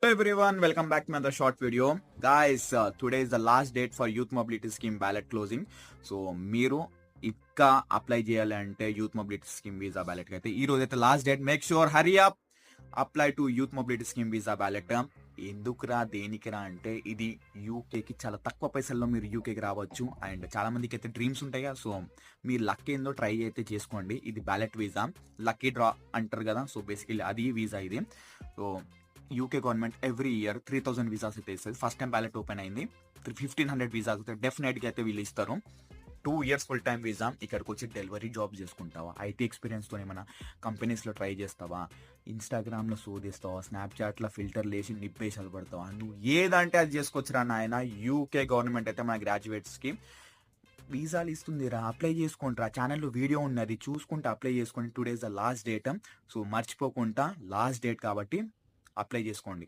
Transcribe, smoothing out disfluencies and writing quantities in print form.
Hello everyone, welcome back to another short video. Guys, today is the last date for Youth Mobility Scheme ballot closing. So, మీరు ఇంకా apply చేయాలంటే youth mobility scheme visa ballot అయితే ఈ రోజు అయితే last date. Make sure hurry up, apply to youth mobility scheme visa ballot. ఎందుకురా దేనికిరా అంటే ఇది యూకేకి చాలా తక్కువ పైసల్లో మీరు యూకేకి రావచ్చు. అండ్ చాలా మందికి అయితే డ్రీమ్స్ ఉంటాయి కదా, సో మీరు లక్ ఏందో ట్రై అయితే చేసుకోండి. ఇది బ్యాలెట్ వీసా, లక్కీ డ్రా అంటారు కదా, సో బేసికలీ అది వీసా ఇది. So UK government every year 3000 visas అయితే ఇస్తుంది. ఫస్ట్ టైం బ్యాలెట్ ఓపెన్ అయింది, 1500 వీసాస్ అయితే డెఫినెట్గా అయితే వీళ్ళు ఇస్తారు. 2 years ఫుల్ టైం వీసా. ఇక్కడికి వచ్చి డెలివరీ జాబ్ చేసుకుంటావా, ఐటీ ఎక్స్పీరియన్స్తో ఏమైనా కంపెనీస్లో ట్రై చేస్తావా, ఇన్స్టాగ్రామ్లో శోధిస్తావా, స్నాప్చాట్లో ఫిల్టర్ లేసి నిప్పేసి అలపడతావా, నువ్వు ఏదంటే అది చేసుకోవచ్చురా నాయన. యూకే గవర్నమెంట్ అయితే మన గ్రాడ్యుయేట్స్కి వీసాలు ఇస్తుందిరా, అప్లై చేసుకుంటారా. ఛానల్లో వీడియో ఉన్నది, చూసుకుంటే అప్లై చేసుకోండి. 2 days the last date. So మర్చిపోకుండా లాస్ట్ డేట్ కాబట్టి అప్లై చేసుకోండి.